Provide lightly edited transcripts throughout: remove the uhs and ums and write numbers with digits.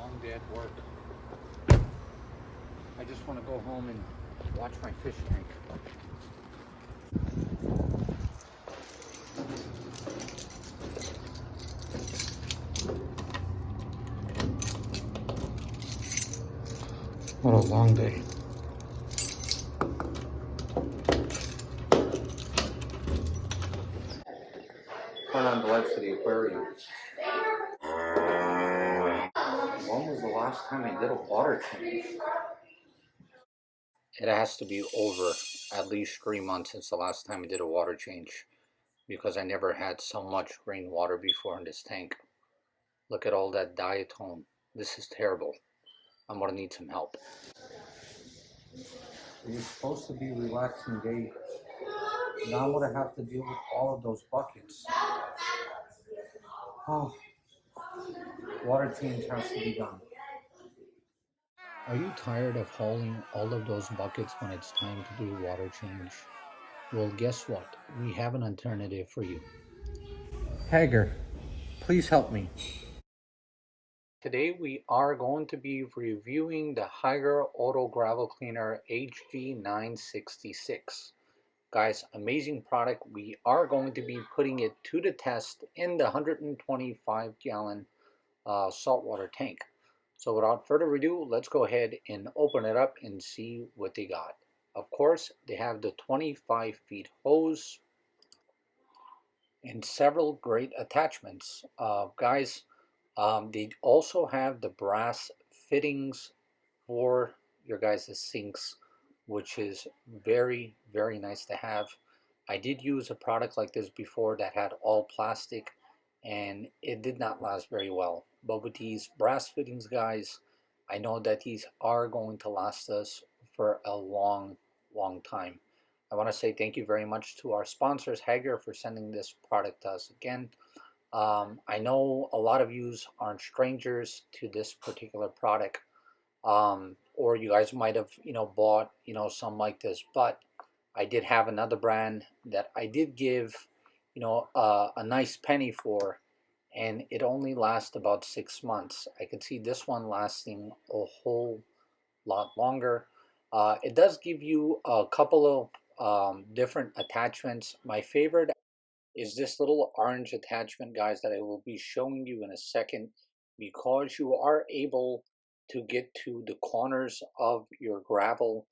long day at work. I just want to go home and watch my fish tank. What a long day. Turn on the lights for the aquarium. When was the last time I did a water change? It has to be over at least 3 months since the last time I did a water change, because I never had so much rainwater before in this tank. Look at all that diatone. This is terrible. I'm gonna need some help. It was supposed to be a relaxing day. Now I'm gonna have to deal with all of those buckets. Oh, water change has to be done. Are you tired of hauling all of those buckets when it's time to do water change? Well, guess what? We have an alternative for you. Hygger, please help me. Today we are going to be reviewing the Hygger Auto Gravel Cleaner HG966. Guys, amazing product. We are going to be putting it to the test in the 125 gallon saltwater tank. So without further ado, let's go ahead and open it up and see what they got. Of course, they have the 25 feet hose and several great attachments. Guys, they also have the brass fittings for your guys' sinks, which is very, very nice to have. I did use a product like this before that had all plastic, and it did not last very well. But with these brass fittings, guys, I know that these are going to last us for a long, long time. I want to say thank you very much to our sponsors, Hygger, for sending this product to us again. I know a lot of you aren't strangers to this particular product, or you guys might have, bought, some like this, but I did have another brand that I did give, a nice penny for, and it only lasts about 6 months. I could see this one lasting a whole lot longer. It does give you a couple of different attachments. My favorite is this little orange attachment, guys, that I will be showing you in a second, because you are able to get to the corners of your gravel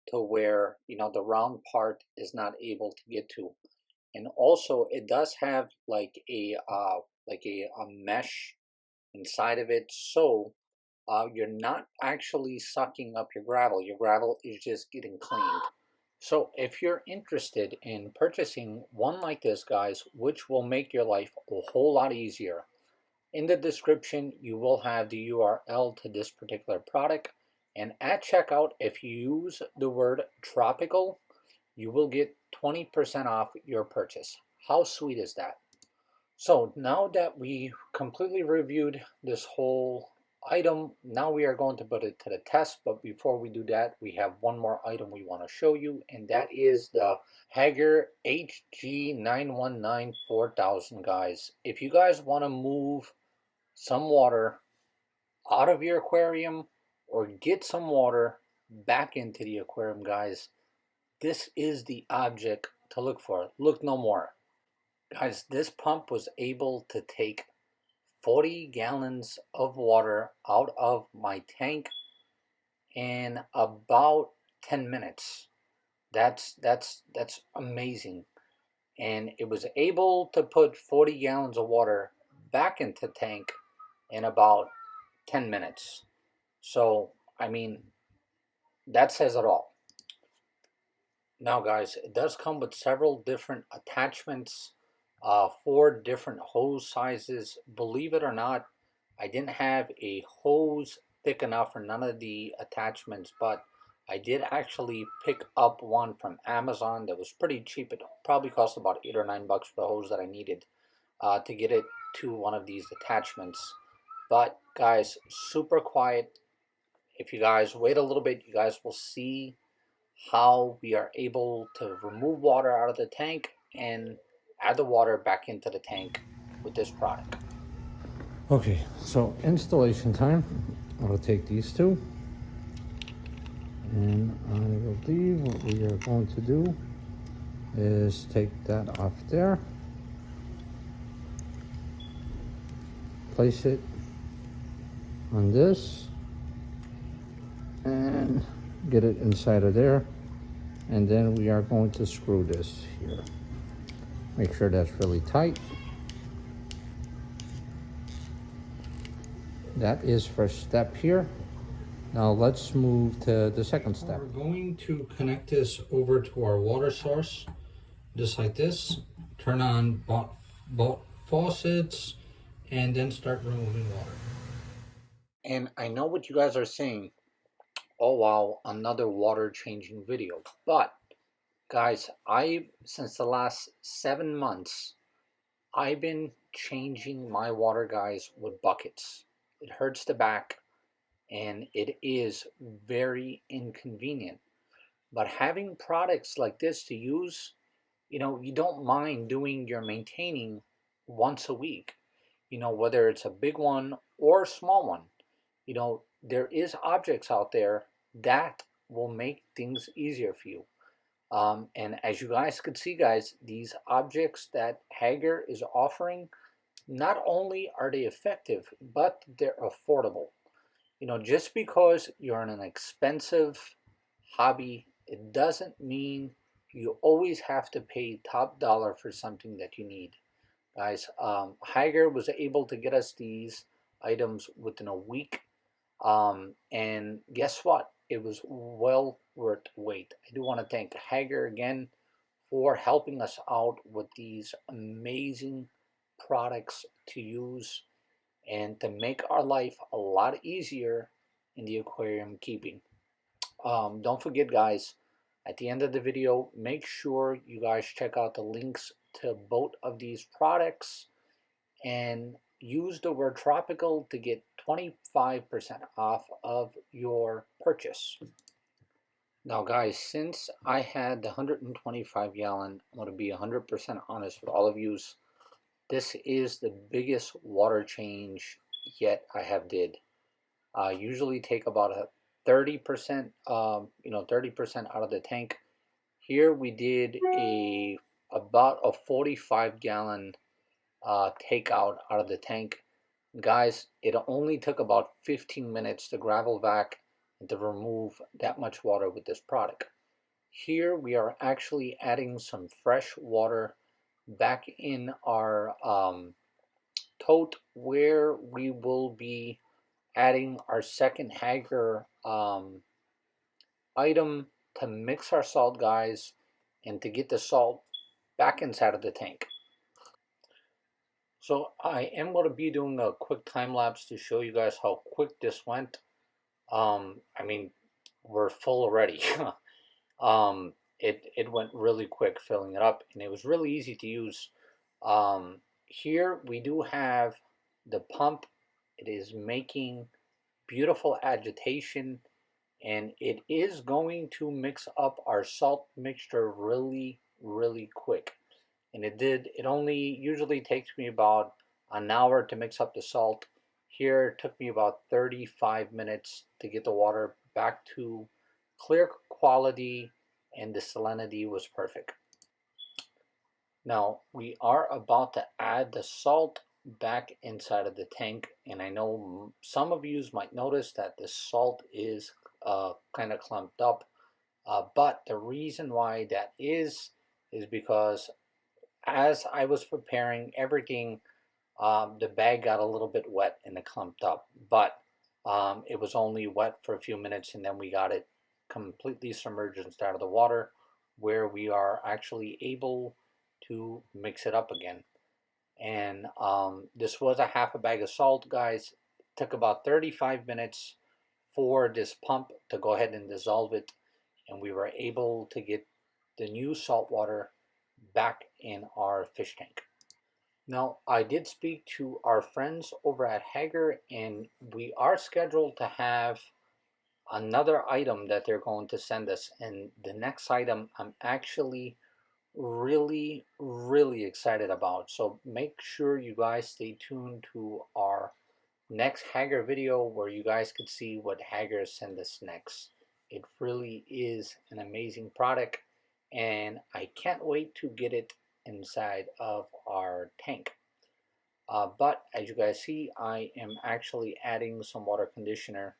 to where, the round part is not able to get to. And also it does have like a mesh inside of it, so you're not actually sucking up your gravel is just getting cleaned. So if you're interested in purchasing one like this, guys, which will make your life a whole lot easier, in the description you will have the URL to this particular product, and at checkout, if you use the word tropical, you will get 20% off your purchase. How sweet is that? So now that we completely reviewed this whole item, now we are going to put it to the test. But before we do that, we have one more item we want to show you, and that is the Hygger HG919 4000, guys. If you guys want to move some water out of your aquarium or get some water back into the aquarium, guys, this is the object to look for. Look no more. Guys, this pump was able to take 40 gallons of water out of my tank in about 10 minutes. That's amazing. And it was able to put 40 gallons of water back into the tank in about 10 minutes. So, I mean, that says it all. Now, guys, it does come with several different attachments, 4 different hose sizes. Believe it or not, I didn't have a hose thick enough for none of the attachments, but I did actually pick up one from Amazon that was pretty cheap. It probably cost about $8 or $9 for the hose that I needed to get it to one of these attachments. But guys, super quiet. If you guys wait a little bit, you guys will see how we are able to remove water out of the tank and add the water back into the tank with this product. Okay, so installation time. I'll take these two, and I believe what we are going to do is take that off there, place it on this, and get it inside of there. And then we are going to screw this here. Make sure that's really tight. That is first step here. Now let's move to the second step. We're going to connect this over to our water source, just like this. Turn on both faucets and then start removing water. And I know what you guys are saying. Oh wow, another water changing video. But guys, since the last 7 months, I've been changing my water, guys, with buckets. It hurts the back and it is very inconvenient. But having products like this to use, you don't mind doing your maintaining once a week, whether it's a big one or a small one. There is objects out there that will make things easier for you. And as you guys could see, guys, these objects that Hygger is offering, not only are they effective, but they're affordable. Just because you're in an expensive hobby, it doesn't mean you always have to pay top dollar for something that you need. Guys, Hygger was able to get us these items within a week. And guess what? It was well worth the wait. I do want to thank Hygger again for helping us out with these amazing products to use and to make our life a lot easier in the aquarium keeping. Don't forget, guys, at the end of the video, make sure you guys check out the links to both of these products and use the word tropical to get 25% off of your purchase. Now, guys, since I had the 125 gallon, I'm going to be 100% honest with all of you. This is the biggest water change yet I have did. Usually take about a 30%, 30% out of the tank. Here we did about a 45 gallon takeout out of the tank. Guys, it only took about 15 minutes to gravel vac and to remove that much water with this product. Here we are actually adding some fresh water back in our tote where we will be adding our second Hygger item to mix our salt, guys, and to get the salt back inside of the tank. So I am going to be doing a quick time lapse to show you guys how quick this went. I mean, we're full already. It went really quick filling it up, and it was really easy to use. Here we do have the pump. It is making beautiful agitation, and it is going to mix up our salt mixture really, really quick. And it only usually takes me about an hour to mix up the salt. Here it took me about 35 minutes to get the water back to clear quality, and the salinity was perfect. Now we are about to add the salt back inside of the tank, and I know some of you might notice that the salt is kind of clumped up, but the reason why that is because as I was preparing everything, the bag got a little bit wet and it clumped up, but it was only wet for a few minutes, and then we got it completely submerged inside of the water where we are actually able to mix it up again. And this was a half a bag of salt, guys. It took about 35 minutes for this pump to go ahead and dissolve it, and we were able to get the new salt water back in our fish tank. Now, I did speak to our friends over at Hygger, and we are scheduled to have another item that they're going to send us. And the next item I'm actually really, really excited about. So make sure you guys stay tuned to our next Hygger video where you guys could see what Hygger sent us next. It really is an amazing product, and I can't wait to get it inside of our tank. But as you guys see, I am actually adding some water conditioner.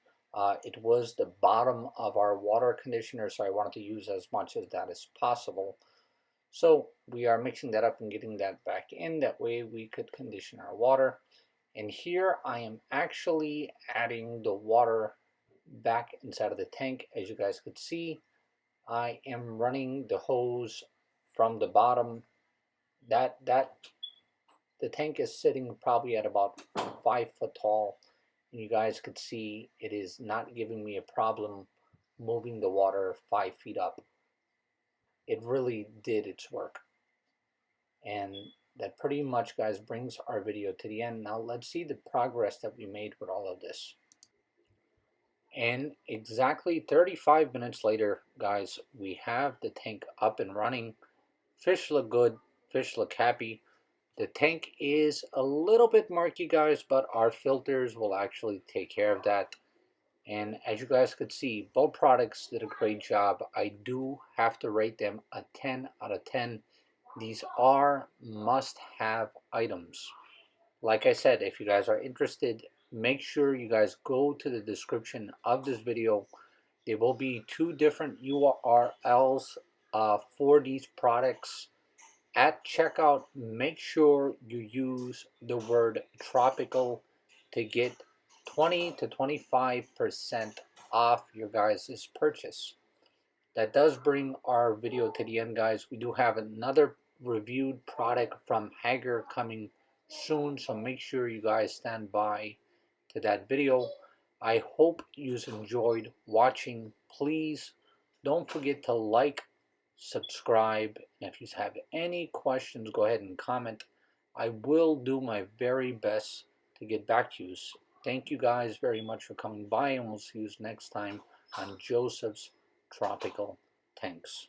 It was the bottom of our water conditioner, so I wanted to use as much of that as possible. So we are mixing that up and getting that back in. That way we could condition our water. And here I am actually adding the water back inside of the tank. As you guys could see, I am running the hose from the bottom. The tank is sitting probably at about 5 foot tall. And you guys could see it is not giving me a problem moving the water 5 feet up. It really did its work. And that pretty much, guys, brings our video to the end. Now let's see the progress that we made with all of this. And exactly 35 minutes later, guys, we have the tank up and running. Fish look good, fish look happy. The tank is a little bit murky, guys, but our filters will actually take care of that. And as you guys could see, both products did a great job. I do have to rate them a 10 out of 10. These are must-have items. Like I said, if you guys are interested, make sure you guys go to the description of this video. There will be 2 different URLs for these products. At checkout, make sure you use the word tropical to get 20 to 25% off your guys' purchase. That does bring our video to the end, guys. We do have another reviewed product from Hygger coming soon, so make sure you guys stand by to that video. I hope you enjoyed watching. Please don't forget to like, subscribe, and if you have any questions, go ahead and comment. I will do my very best to get back to you. Thank you guys very much for coming by, and we'll see you next time on Joseph's Tropical Tanks.